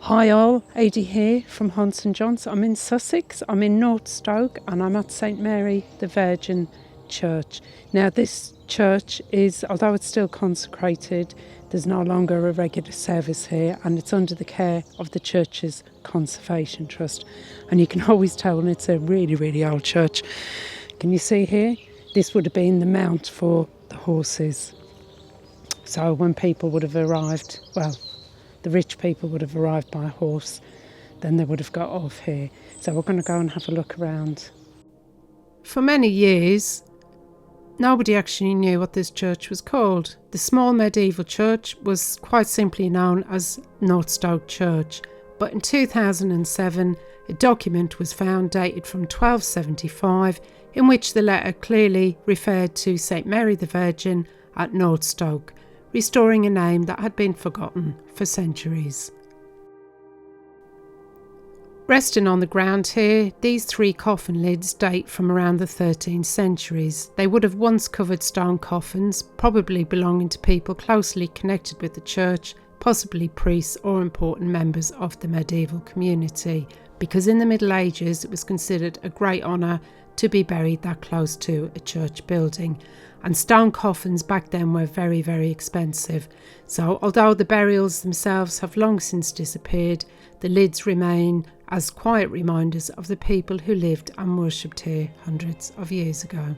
Hi all, Adi here from Hunts & Johns. I'm in Sussex, I'm in North Stoke, and I'm at St Mary the Virgin Church. Now this church is, although it's still consecrated, there's no longer a regular service here, and it's under the care of the church's Conservation Trust. And you can always tell when it's a really old church. Can you see here? This would have been the mount for the horses. So when people would have arrived, the rich people would have arrived by horse, then they would have got off here. So we're going to go and have a look around. For many years, nobody actually knew what this church was called. The small medieval church was quite simply known as North Stoke Church. But in 2007, a document was found dated from 1275 in which the letter clearly referred to St Mary the Virgin at North Stoke, restoring a name that had been forgotten for centuries. Resting on the ground here, these three coffin lids date from around the 13th centuries. They would have once covered stone coffins, probably belonging to people closely connected with the church, possibly priests or important members of the medieval community, because in the Middle Ages it was considered a great honour to be buried that close to a church building. And stone coffins back then were very expensive. So although the burials themselves have long since disappeared, the lids remain as quiet reminders of the people who lived and worshipped here hundreds of years ago.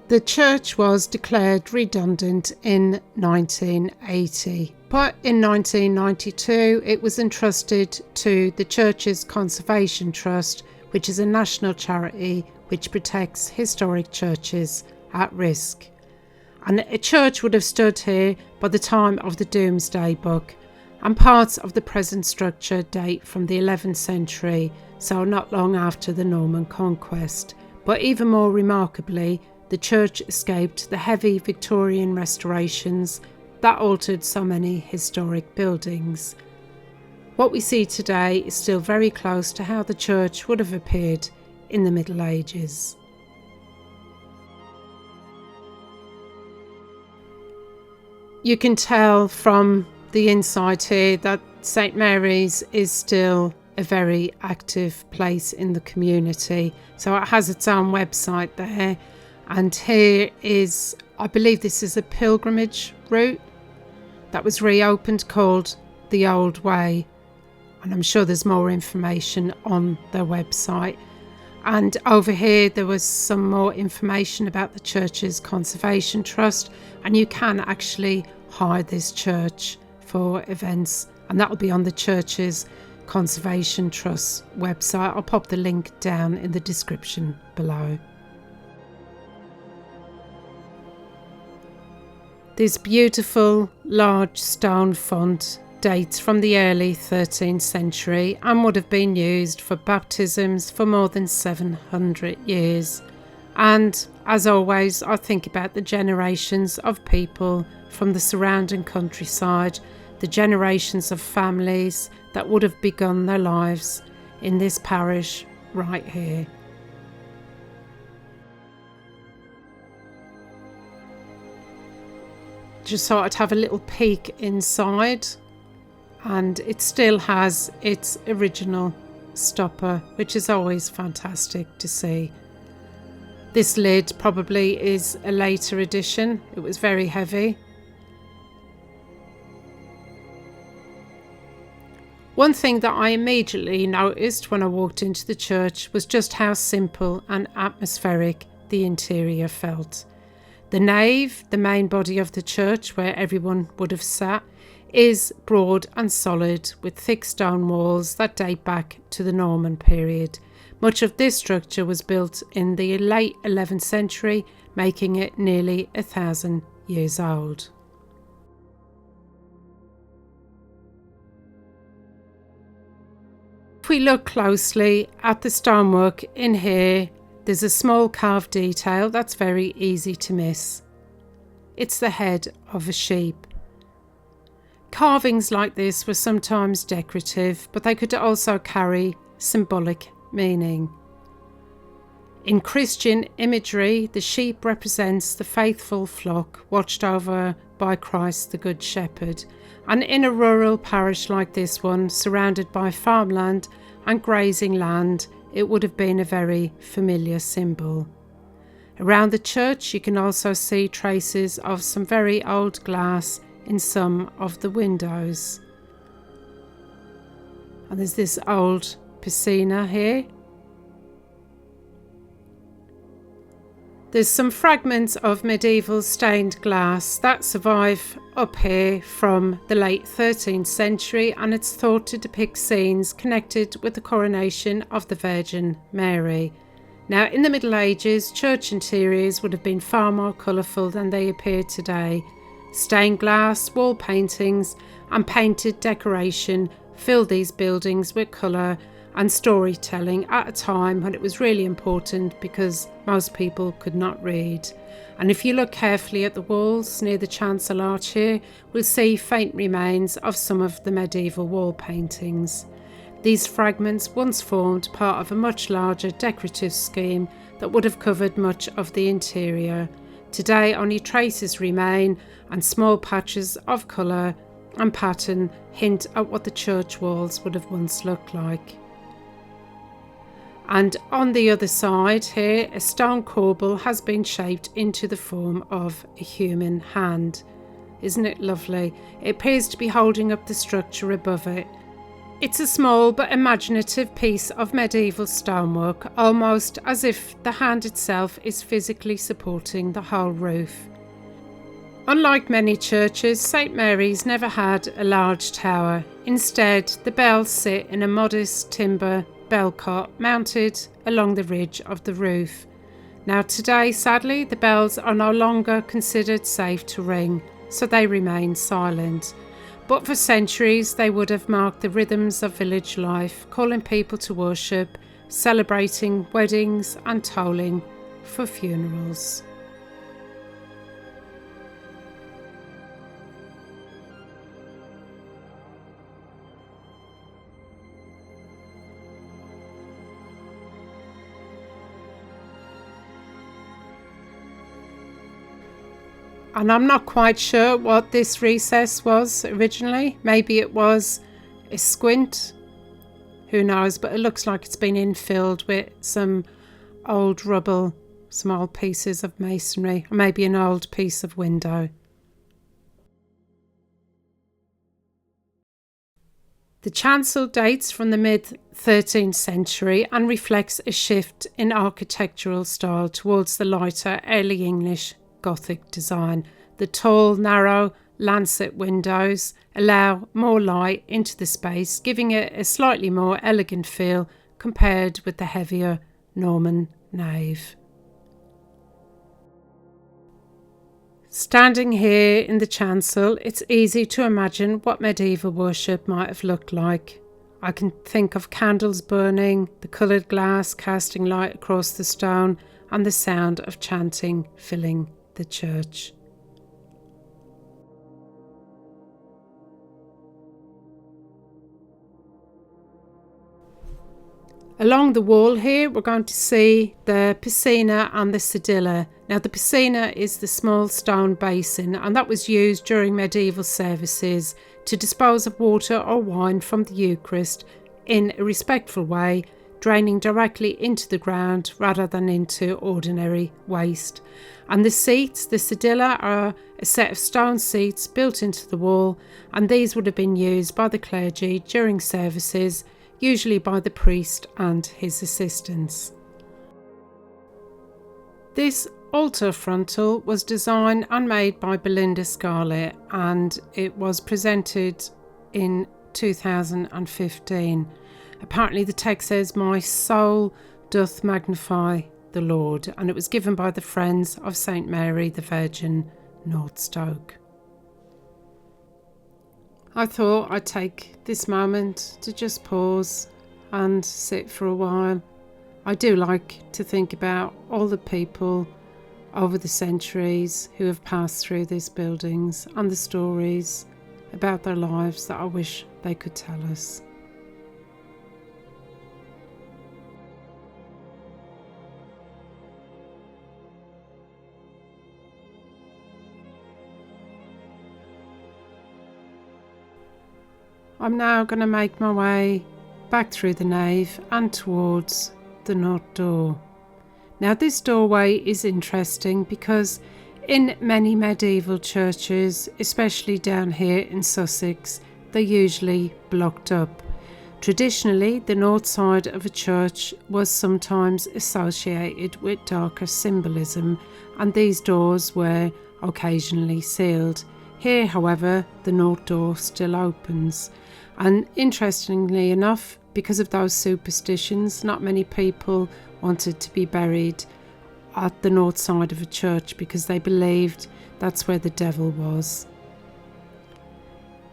The church was declared redundant in 1980, but in 1992 it was entrusted to the church's Conservation Trust, which is a national charity which protects historic churches at risk. And a church would have stood here by the time of the Domesday Book, and parts of the present structure date from the 11th century, so not long after the Norman conquest. But even more remarkably, the church escaped the heavy Victorian restorations that altered so many historic buildings. What we see today is still very close to how the church would have appeared in the Middle Ages. You can tell from the inside here that St Mary's is still a very active place in the community. So it has its own website there, and here is, I believe this is a pilgrimage route that was reopened called the Old Way. And I'm sure there's more information on their website. And over here there was some more information about the church's Conservation Trust, and you can actually hire this church for events, and that'll be on the church's Conservation Trust website. I'll pop the link down in the description below. This beautiful large stone font dates from the early 13th century and would have been used for baptisms for more than 700 years. And as always, I think about the generations of people from the surrounding countryside, the generations of families that would have begun their lives in this parish right here. Just thought I'd have a little peek inside. And it still has its original stopper, which is always fantastic to see. This lid probably is a later addition. It was very heavy. One thing that I immediately noticed when I walked into the church was just how simple and atmospheric the interior felt. The nave, the main body of the church where everyone would have sat, is broad and solid with thick stone walls that date back to the Norman period. Much of this structure was built in the late 11th century, making it nearly 1,000 years old. If we look closely at the stonework in here, there's a small carved detail that's very easy to miss. It's the head of a sheep. Carvings like this were sometimes decorative, but they could also carry symbolic meaning. In Christian imagery, the sheep represents the faithful flock watched over by Christ the Good Shepherd. And in a rural parish like this one, surrounded by farmland and grazing land, it would have been a very familiar symbol. Around the church you can also see traces of some very old glass in some of the windows. And there's this old piscina here. There's some fragments of medieval stained glass that survive up here from the late 13th century, and it's thought to depict scenes connected with the coronation of the Virgin Mary. Now, in the Middle Ages, church interiors would have been far more colourful than they appear today. Stained glass, wall paintings and painted decoration filled these buildings with colour and storytelling at a time when it was really important because most people could not read. And if you look carefully at the walls near the chancel arch here, we'll see faint remains of some of the medieval wall paintings. These fragments once formed part of a much larger decorative scheme that would have covered much of the interior. Today only traces remain, and small patches of colour and pattern hint at what the church walls would have once looked like. And on the other side here, a stone corbel has been shaped into the form of a human hand. Isn't it lovely? It appears to be holding up the structure above it. It's a small but imaginative piece of medieval stonework, almost as if the hand itself is physically supporting the whole roof. Unlike many churches, St Mary's never had a large tower. Instead, the bells sit in a modest timber bellcot mounted along the ridge of the roof. Now today, sadly, the bells are no longer considered safe to ring, so they remain silent. But for centuries they would have marked the rhythms of village life, calling people to worship, celebrating weddings and tolling for funerals. And I'm not quite sure what this recess was originally. Maybe it was a squint, who knows, but it looks like it's been infilled with some old rubble, some old pieces of masonry, or maybe an old piece of window. The chancel dates from the mid-13th century and reflects a shift in architectural style towards the lighter early English Gothic design. The tall, narrow lancet windows allow more light into the space, giving it a slightly more elegant feel compared with the heavier Norman nave. Standing here in the chancel, it's easy to imagine what medieval worship might have looked like. I can think of candles burning, the coloured glass casting light across the stone, and the sound of chanting filling the church. Along the wall here we're going to see the piscina and the sedilla. Now the piscina is the small stone basin, and that was used during medieval services to dispose of water or wine from the Eucharist in a respectful way, draining directly into the ground rather than into ordinary waste. And the seats, the sedilla, are a set of stone seats built into the wall, and these would have been used by the clergy during services, usually by the priest and his assistants. This altar frontal was designed and made by Belinda Scarlett, and it was presented in 2015. Apparently the text says, "My soul doth magnify the Lord," and it was given by the Friends of St Mary the Virgin, North Stoke. I thought I'd take this moment to just pause and sit for a while. I do like to think about all the people over the centuries who have passed through these buildings and the stories about their lives that I wish they could tell us. I'm now going to make my way back through the nave and towards the north door. Now this doorway is interesting because in many medieval churches, especially down here in Sussex, they're usually blocked up. Traditionally, the north side of a church was sometimes associated with darker symbolism, and these doors were occasionally sealed. Here, however, the north door still opens. And interestingly enough, because of those superstitions, not many people wanted to be buried at the north side of a church because they believed that's where the devil was.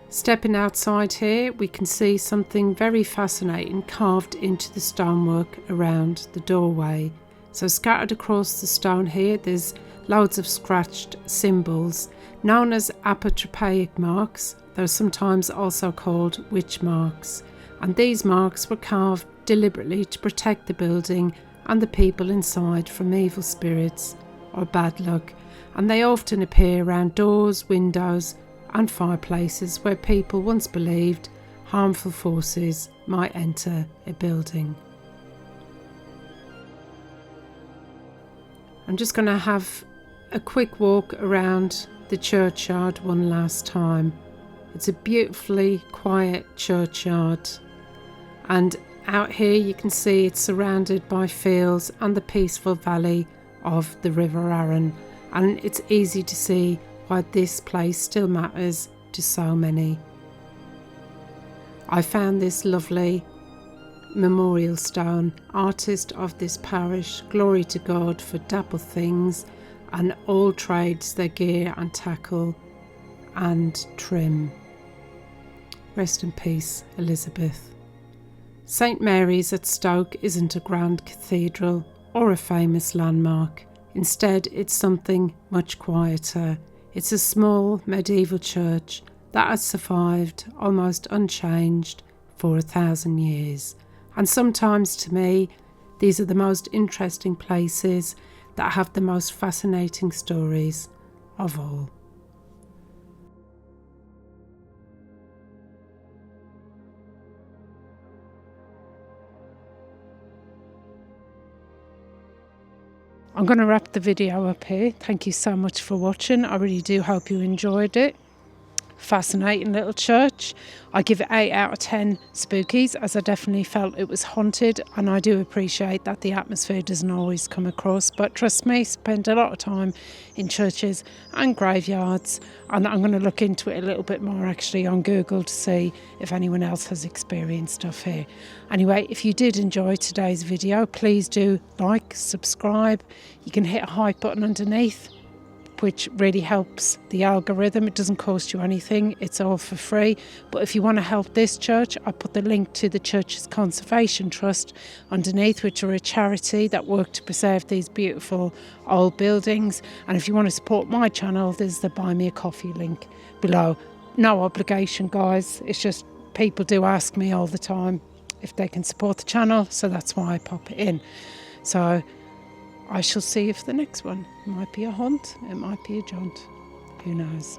Stepping outside here, we can see something very fascinating carved into the stonework around the doorway. So scattered across the stone here, there's loads of scratched symbols known as apotropaic marks. They're sometimes also called witch marks, and these marks were carved deliberately to protect the building and the people inside from evil spirits or bad luck, and they often appear around doors, windows and fireplaces where people once believed harmful forces might enter a building. I'm just going to have a quick walk around the churchyard one last time. It's a beautifully quiet churchyard, and out here you can see it's surrounded by fields and the peaceful valley of the River Arun, and it's easy to see why this place still matters to so many. I found this lovely memorial stone, artist of this parish, glory to God for dapple things and all trades their gear and tackle and trim. Rest in peace, Elizabeth. St Mary's at Stoke isn't a grand cathedral or a famous landmark. Instead, it's something much quieter. It's a small medieval church that has survived almost unchanged for 1,000 years. And sometimes, to me, these are the most interesting places that have the most fascinating stories of all. I'm going to wrap the video up here. Thank you so much for watching. I really do hope you enjoyed it. Fascinating little church. I give it 8 out of 10 spookies, as I definitely felt it was haunted, and I do appreciate that the atmosphere doesn't always come across, but trust me, spend a lot of time in churches and graveyards, and I'm going to look into it a little bit more actually on Google to see if anyone else has experienced stuff here. Anyway, if you did enjoy today's video, please do like, subscribe. You can hit a hype button underneath, which really helps the algorithm. It doesn't cost you anything, it's all for free. But if you want to help this church, I put the link to the church's conservation trust underneath, which are a charity that work to preserve these beautiful old buildings. And if you want to support my channel, there's the buy me a coffee link below. No obligation, guys, it's just people do ask me all the time if they can support the channel, so that's why I pop it in. So I shall see if the next one might be a haunt, it might be a jaunt, who knows.